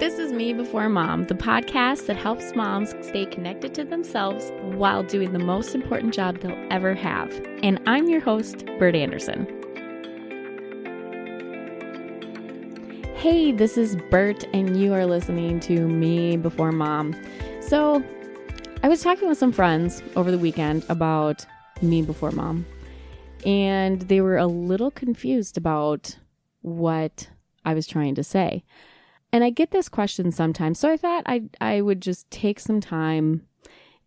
This is Me Before Mom, the podcast that helps moms stay connected to themselves while doing the most important job they'll ever have. And I'm your host, Bert Anderson. Hey, this is Bert, and you are listening to Me Before Mom. So, I was talking with some friends over the weekend about Me Before Mom, and they were a little confused about what I was trying to say. And I get this question sometimes, so I thought I would just take some time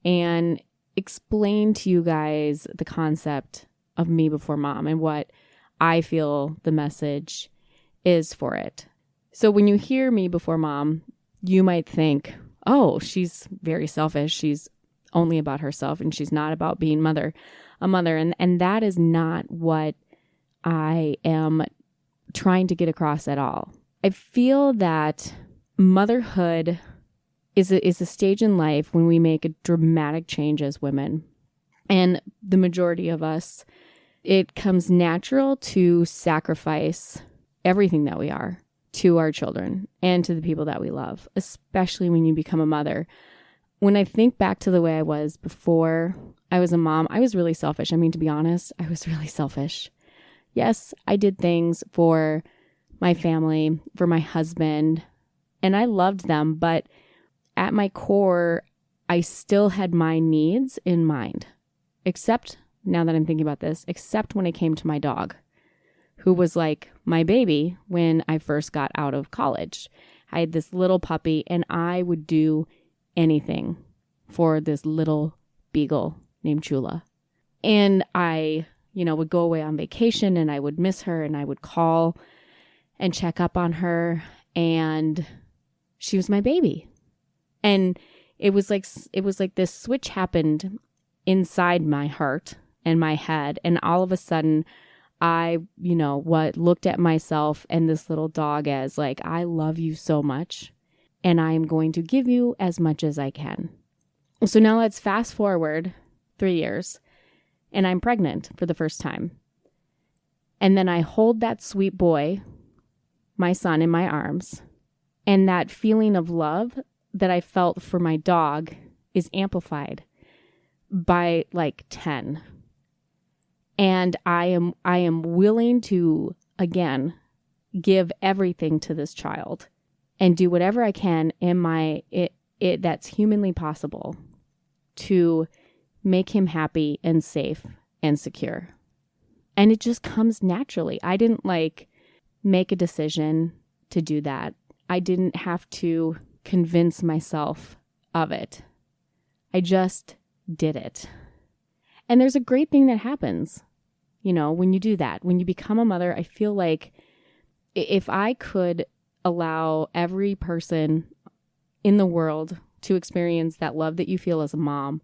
and explain to you guys the concept of Me Before Mom and what I feel the message is for it. So when you hear Me Before Mom, you might think, oh, she's very selfish. She's only about herself and she's not about being a mother. And that is not what I am trying to get across at all. I feel that motherhood is a stage in life when we make a dramatic change as women. And the majority of us, it comes natural to sacrifice everything that we are to our children and to the people that we love, especially when you become a mother. When I think back to the way I was before I was a mom, I was really selfish. I mean, to be honest, I was really selfish. Yes, I did things for my family, for my husband, and I loved them, but at my core, I still had my needs in mind, except, now that I'm thinking about this, except when it came to my dog, who was like my baby when I first got out of college. I had this little puppy, and I would do anything for this little beagle named Chula. And I, would go away on vacation, and I would miss her, and I would call and check up on her, and she was my baby. And it was like this switch happened inside my heart and my head, and all of a sudden I, looked at myself and this little dog as like, I love you so much, and I am going to give you as much as I can. So now let's fast forward 3 years, and I'm pregnant for the first time. And then I hold that sweet boy, my son, in my arms, and that feeling of love that I felt for my dog is amplified by like 10. And I am willing to, again, give everything to this child and do whatever I can in that's humanly possible to make him happy and safe and secure. And it just comes naturally. I didn't make a decision to do that. I didn't have to convince myself of it. I just did it. And there's a great thing that happens, when you do that. When you become a mother, I feel like if I could allow every person in the world to experience that love that you feel as a mom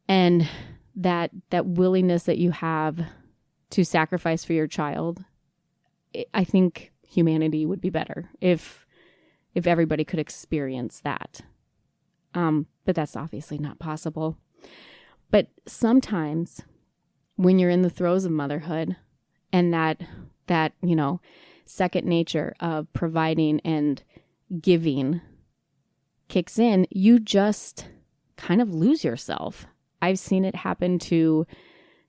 and that willingness that you have to sacrifice for your child, I think humanity would be better if everybody could experience that. But that's obviously not possible. But sometimes when you're in the throes of motherhood and that second nature of providing and giving kicks in, you just kind of lose yourself. I've seen it happen to,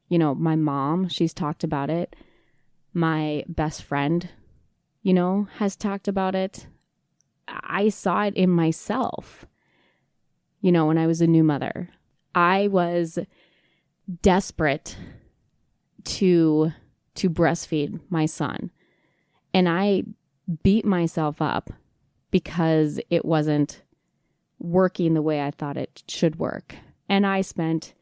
my mom. She's talked about it. My best friend, has talked about it. I saw it in myself, when I was a new mother. I was desperate to breastfeed my son. And I beat myself up because it wasn't working the way I thought it should work. And I spent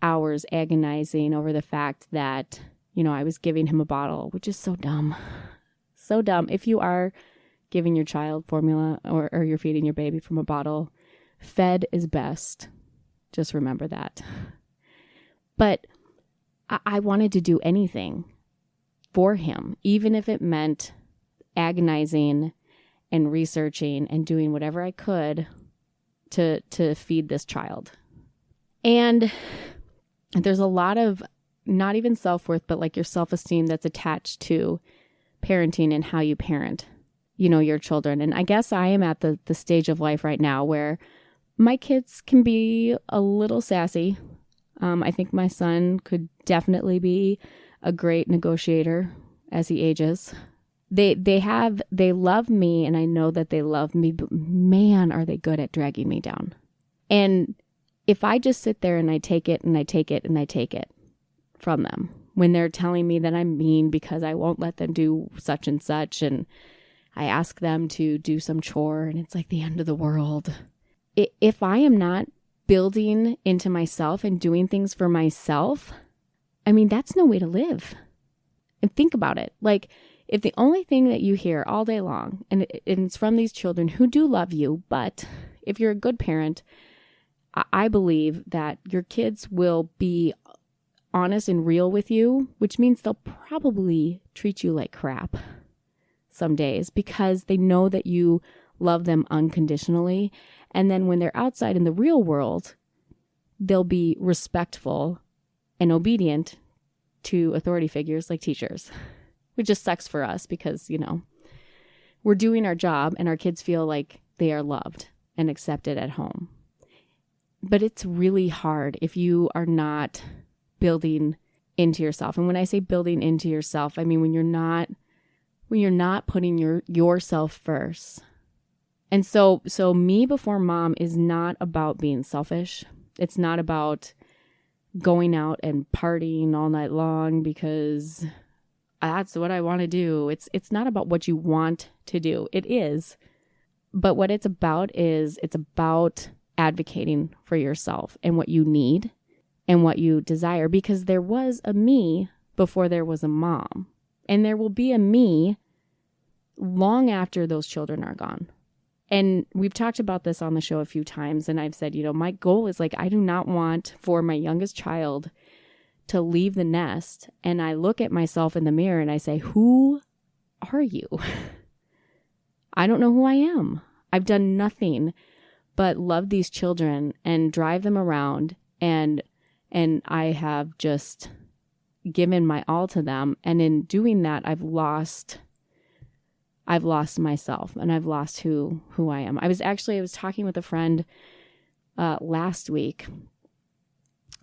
hours agonizing over the fact that, I was giving him a bottle, which is so dumb. So dumb. If you are giving your child formula or you're feeding your baby from a bottle, fed is best. Just remember that. But I wanted to do anything for him, even if it meant agonizing and researching and doing whatever I could to feed this child. And there's a lot of not even self-worth, but like your self-esteem that's attached to parenting and how you parent. your children. And I guess I am at the stage of life right now where my kids can be a little sassy. I think my son could definitely be a great negotiator as he ages. They love me, and I know that they love me, but man, are they good at dragging me down. And if I just sit there and I take it and I take it and I take it from them when they're telling me that I'm mean because I won't let them do such and such, and I ask them to do some chore and it's like the end of the world. If I am not building into myself and doing things for myself, I mean, that's no way to live. And think about it. Like, if the only thing that you hear all day long, and it's from these children who do love you, but if you're a good parent, I believe that your kids will be honest and real with you, which means they'll probably treat you like crap some days because they know that you love them unconditionally. And then when they're outside in the real world, they'll be respectful and obedient to authority figures like teachers, which just sucks for us because, we're doing our job and our kids feel like they are loved and accepted at home. But it's really hard if you are not building into yourself. And when I say building into yourself, I mean when you're not putting yourself first. And so me before mom is not about being selfish. It's not about going out and partying all night long because that's what I want to do. It's not about what you want to do. It is. But what it's about is it's about advocating for yourself and what you need and what you desire, because there was a me before there was a mom, and there will be a me long after those children are gone. And we've talked about this on the show a few times, and I've said, my goal is I do not want for my youngest child to leave the nest and I look at myself in the mirror and I say, who are you? I don't know who I am. I've done nothing but love these children and drive them around, and I have just given my all to them. And in doing that, I've lost myself, and I've lost who I am. I was talking with a friend last week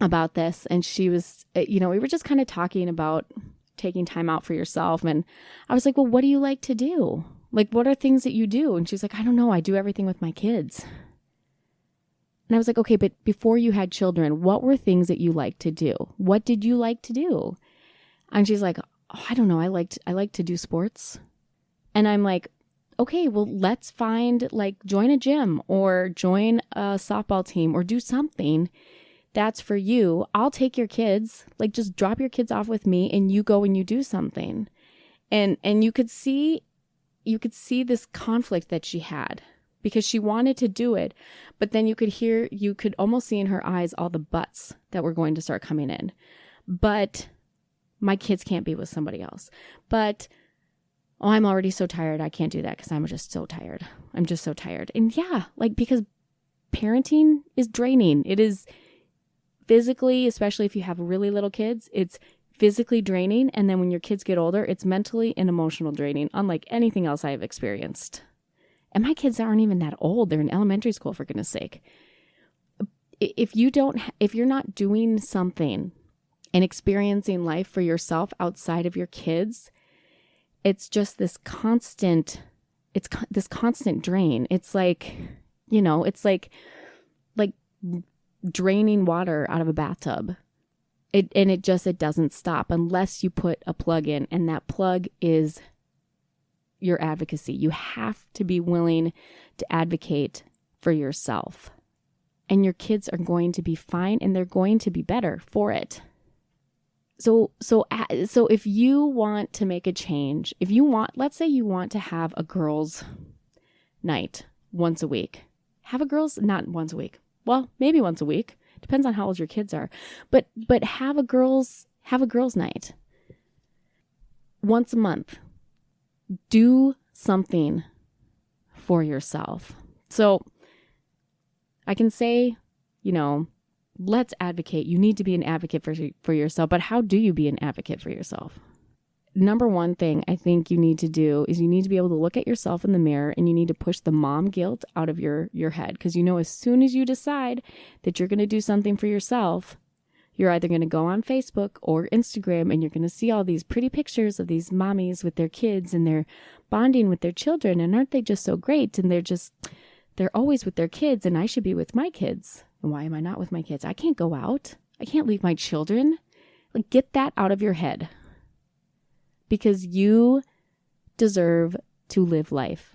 about this, and she was, we were just kind of talking about taking time out for yourself. And I was like, well, what do you like to do? Like, what are things that you do? And she's like, I don't know. I do everything with my kids. And I was like, okay, but before you had children, what were things that you liked to do? What did you like to do? And she's like, oh, I don't know. I like to do sports. And I'm like, okay, well, let's join a gym or join a softball team or do something that's for you. I'll take your kids, just drop your kids off with me and you go and you do something. And you could see this conflict that she had because she wanted to do it, but then you could almost see in her eyes all the buts that were going to start coming in. But my kids can't be with somebody else. But oh, I'm already so tired. I can't do that because I'm just so tired. I'm just so tired. And yeah, because parenting is draining. It is physically, especially if you have really little kids, it's physically draining. And then when your kids get older, it's mentally and emotional draining, unlike anything else I have experienced. And my kids aren't even that old. They're in elementary school, for goodness sake. If you're not doing something and experiencing life for yourself outside of your kids, it's just this constant drain. It's it's like draining water out of a bathtub. It doesn't stop unless you put a plug in, and that plug is your advocacy. You have to be willing to advocate for yourself, and your kids are going to be fine and they're going to be better for it. So if you want to make a change, let's say you want to have a girls' night once a week. Not once a week. Well, maybe once a week. Depends on how old your kids are. But have a girls' night once a month. Do something for yourself. So I can say, let's advocate. You need to be an advocate for yourself. But how do you be an advocate for yourself? number one thing I think you need to do is you need to be able to look at yourself in the mirror, and you need to push the mom guilt out of your head. Because as soon as you decide that you're going to do something for yourself, you're either going to go on Facebook or Instagram, and you're going to see all these pretty pictures of these mommies with their kids, and they're bonding with their children. And aren't they just so great? And they're always with their kids, and I should be with my kids. And why am I not with my kids? I can't go out. I can't leave my children. Like, get that out of your head. Because you deserve to live life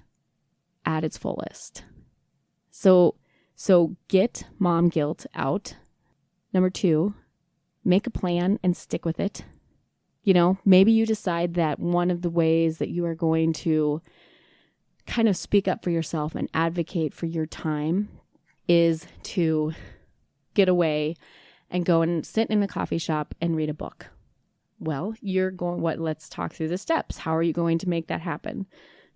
at its fullest. So get mom guilt out. Number 2, make a plan and stick with it. Maybe you decide that one of the ways that you are going to kind of speak up for yourself and advocate for your time is to get away and go and sit in a coffee shop and read a book. Well, let's talk through the steps. How are you going to make that happen?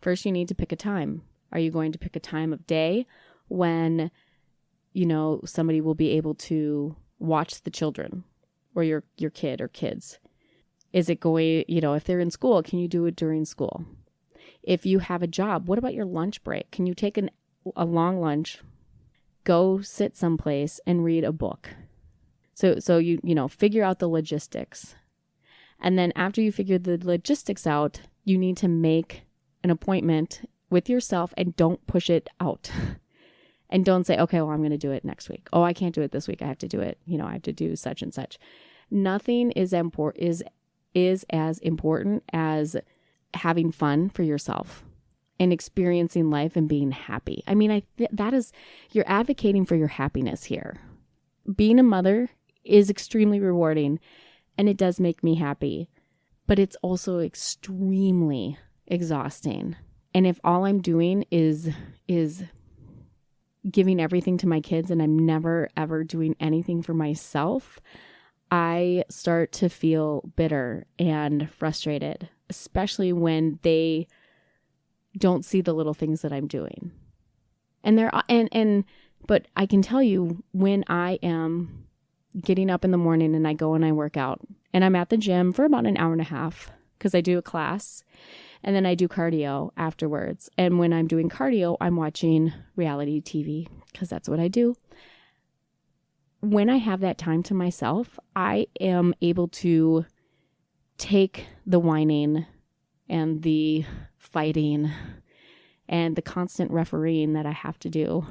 First, you need to pick a time. Are you going to pick a time of day when, somebody will be able to watch the children or your kid or kids? Is it going, if they're in school, can you do it during school? If you have a job, what about your lunch break? Can you take a long lunch, go sit someplace and read a book? So you figure out the logistics. And then after you figure the logistics out, you need to make an appointment with yourself and don't push it out. And don't say, okay, well, I'm going to do it next week. Oh, I can't do it this week. I have to do it. I have to do such and such. Nothing is as important as having fun for yourself and experiencing life and being happy. I mean, that is, you're advocating for your happiness here. Being a mother is extremely rewarding, and it does make me happy, but it's also extremely exhausting. And if all I'm doing is giving everything to my kids and I'm never ever doing anything for myself, I start to feel bitter and frustrated, especially when they don't see the little things that I'm doing. But I can tell you, when I am getting up in the morning and I go and I work out, and I'm at the gym for about an hour and a half because I do a class, and then I do cardio afterwards. And when I'm doing cardio, I'm watching reality TV because that's what I do. When I have that time to myself, I am able to take the whining and the fighting and the constant refereeing that I have to do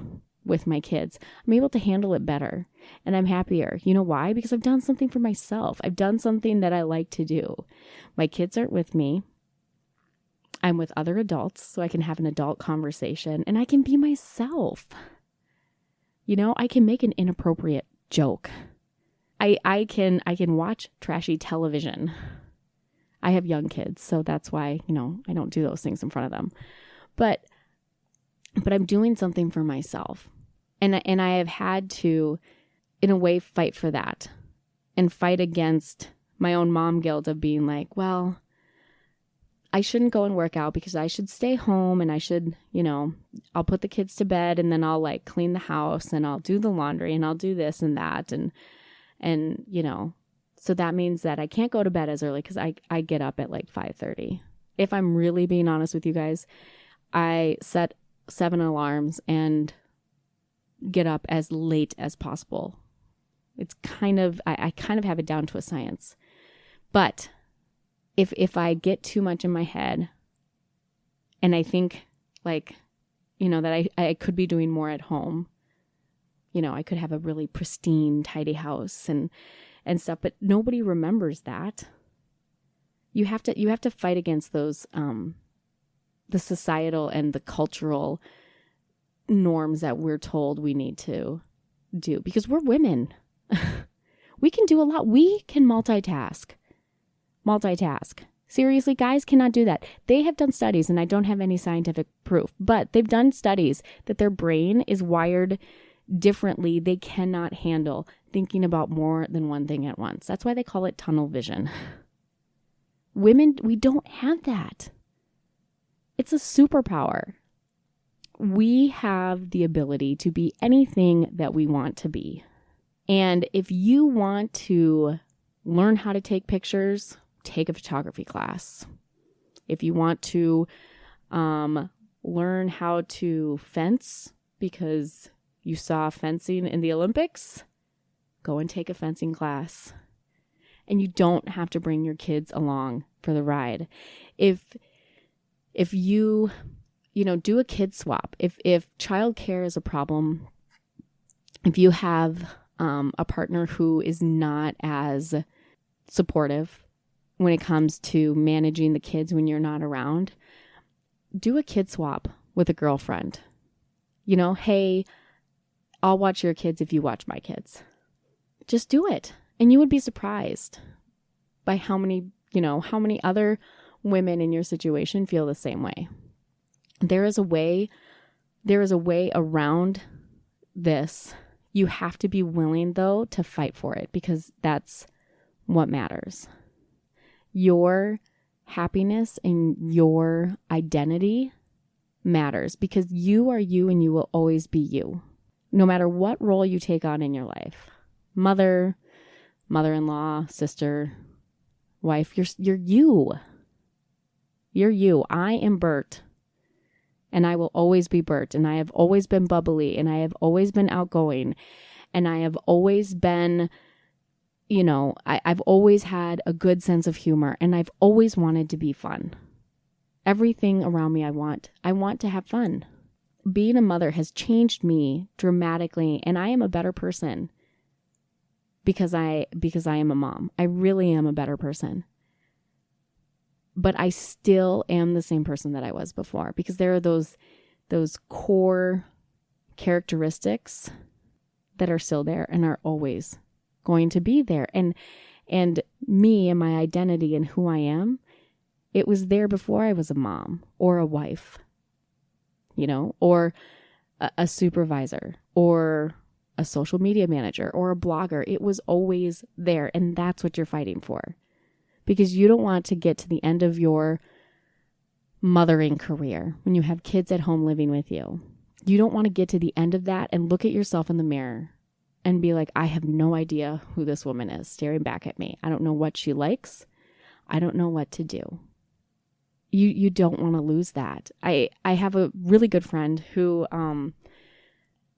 with my kids. I'm able to handle it better, and I'm happier. You know why? Because I've done something for myself. I've done something that I like to do. My kids aren't with me. I'm with other adults, so I can have an adult conversation, and I can be myself. I can make an inappropriate joke. I can watch trashy television. I have young kids, so that's why, I don't do those things in front of them. But I'm doing something for myself. And I have had to, in a way, fight for that and fight against my own mom guilt of being like, well, I shouldn't go and work out because I should stay home, and I should, I'll put the kids to bed, and then I'll clean the house, and I'll do the laundry, and I'll do this and that. And so that means that I can't go to bed as early because I get up at 5:30. If I'm really being honest with you guys, I set 7 alarms and get up as late as possible. It's I kind of have it down to a science. But if I get too much in my head and I think that I could be doing more at home, I could have a really pristine, tidy house and stuff, but nobody remembers that. You have to fight against those, the societal and the cultural norms that we're told we need to do, because we're women. We can do a lot. We can multitask. Seriously, guys cannot do that. They have done studies, and I don't have any scientific proof, but they've done studies that their brain is wired differently. They cannot handle thinking about more than one thing at once. That's why they call it tunnel vision. Women, we don't have that. It's a superpower. We have the ability to be anything that we want to be. And if you want to learn how to take pictures, take a photography class. If you want to learn how to fence because you saw fencing in the Olympics, go and take a fencing class. And you don't have to bring your kids along for the ride. If you do a kid swap, if childcare is a problem, if you have a partner who is not as supportive when it comes to managing the kids when you're not around, do a kid swap with a girlfriend. Hey, I'll watch your kids if you watch my kids. Just do it. And you would be surprised by how many other women in your situation feel the same way. There is a way around this. You have to be willing, though, to fight for it, because that's what matters. Your happiness and your identity matters, because you are you and you will always be you, no matter what role you take on in your life. Mother-in-law, sister, wife, you're you. You're you. I am Bert, and I will always be Bert, and I have always been bubbly, and I have always been outgoing, and I have always been, I've always had a good sense of humor, and I've always wanted to be fun. Everything around me I want to have fun. Being a mother has changed me dramatically, and I am a better person. Because I am a mom. I really am a better person. But I still am the same person that I was before, because there are those core characteristics that are still there and are always going to be there. And me and my identity and who I am, it was there before I was a mom or a wife, or a supervisor or a social media manager or a blogger. It was always there. And that's what you're fighting for, because you don't want to get to the end of your mothering career when you have kids at home living with you. You don't want to get to the end of that and look at yourself in the mirror and be like, I have no idea who this woman is staring back at me. I don't know what she likes. I don't know what to do. You don't want to lose that. I have a really good friend who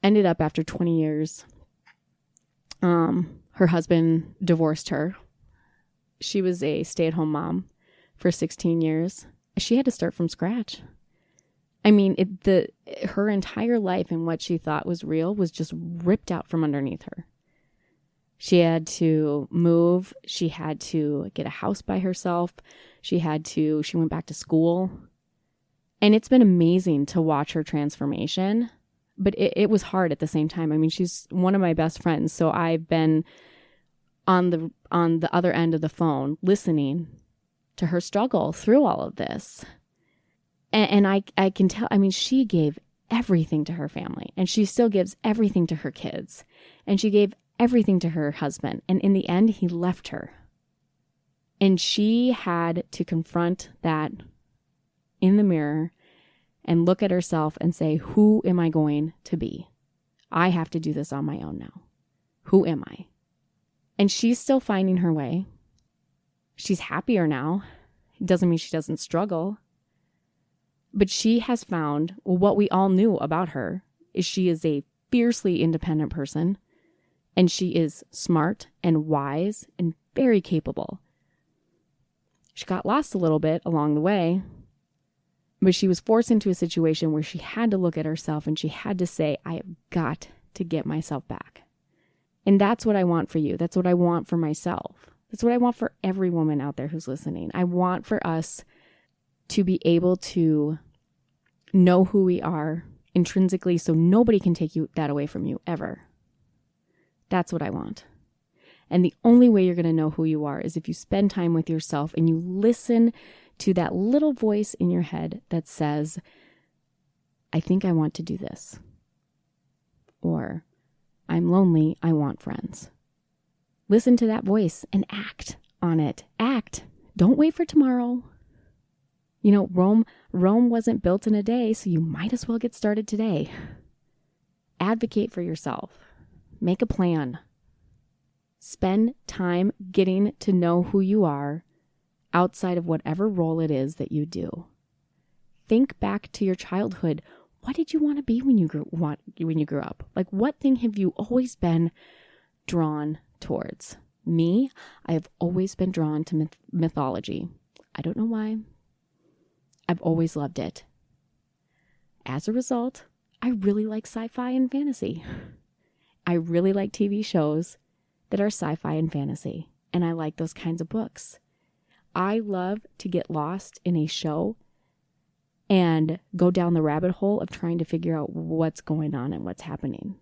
ended up, after 20 years, her husband divorced her. She was a stay-at-home mom for 16 years. She had to start from scratch. I mean, her entire life and what she thought was real was just ripped out from underneath her. She had to move. She had to get a house by herself. She went back to school. And it's been amazing to watch her transformation. But it was hard at the same time. I mean, she's one of my best friends. So I've been on the other end of the phone listening to her struggle through all of this. And I can tell, I mean, she gave everything to her family, and she still gives everything to her kids, and she gave everything to her husband. And in the end, he left her. And she had to confront that in the mirror and look at herself and say, who am I going to be? I have to do this on my own now. Who am I? And she's still finding her way. She's happier now. It doesn't mean she doesn't struggle. But she has found, what we all knew about her is she is a fiercely independent person, and she is smart and wise and very capable. She got lost a little bit along the way, but she was forced into a situation where she had to look at herself and she had to say, I have got to get myself back. And that's what I want for you. That's what I want for myself. That's what I want for every woman out there who's listening. I want for us to be able to know who we are intrinsically, so nobody can take that away from you ever. That's what I want. And the only way you're going to know who you are is if you spend time with yourself and you listen to that little voice in your head that says, I think I want to do this. Or, I'm lonely, I want friends. Listen to that voice and act on it. Act. Don't wait for tomorrow. You know, Rome wasn't built in a day, so you might as well get started today. Advocate for yourself. Make a plan. Spend time getting to know who you are outside of whatever role it is that you do. Think back to your childhood. What did you want to be when you grew up? Like, what thing have you always been drawn towards? Me, I have always been drawn to mythology. I don't know why. I've always loved it. As a result, I really like sci-fi and fantasy. I really like TV shows that are sci-fi and fantasy, and I like those kinds of books. I love to get lost in a show and go down the rabbit hole of trying to figure out what's going on and what's happening.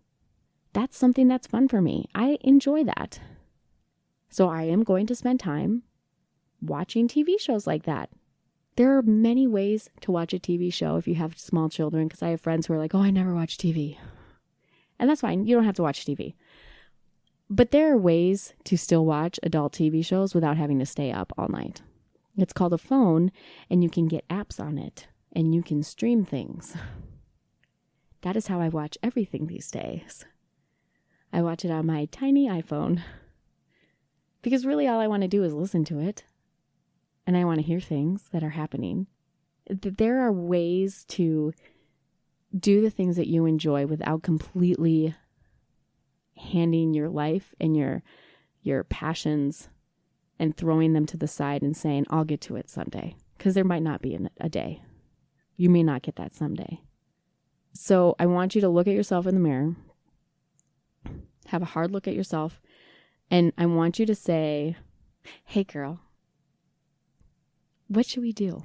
That's something that's fun for me. I enjoy that. So I am going to spend time watching TV shows like that. There are many ways to watch a TV show if you have small children, because I have friends who are like, oh, I never watch TV. And that's fine. You don't have to watch TV. But there are ways to still watch adult TV shows without having to stay up all night. It's called a phone, and you can get apps on it, and you can stream things. That is how I watch everything these days. I watch it on my tiny iPhone. Because really all I want to do is listen to it. And I want to hear things that are happening. There are ways to do the things that you enjoy without completely handing your life and your passions and throwing them to the side and saying, I'll get to it someday. Because there might not be a day. You may not get that someday. So I want you to look at yourself in the mirror. Have a hard look at yourself. And I want you to say, hey girl, what should we do?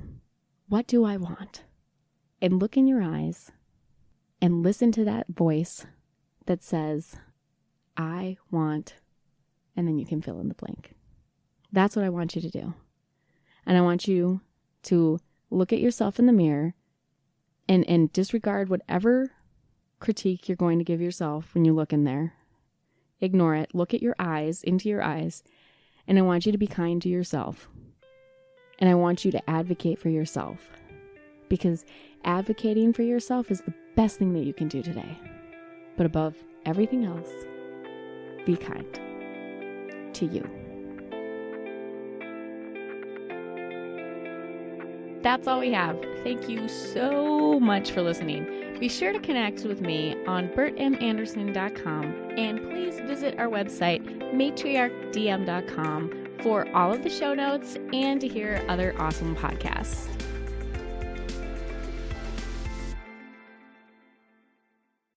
What do I want? And look in your eyes and listen to that voice that says, I want, and then you can fill in the blank. That's what I want you to do. And I want you to look at yourself in the mirror and disregard whatever critique you're going to give yourself when you look in there. Ignore it. Look at your eyes, into your eyes, and I want you to be kind to yourself. And I want you to advocate for yourself, because advocating for yourself is the best thing that you can do today. But above everything else, be kind to you. That's all we have. Thank you so much for listening. Be sure to connect with me on bertmanderson.com, and please visit our website, matriarchdm.com, for all of the show notes and to hear other awesome podcasts.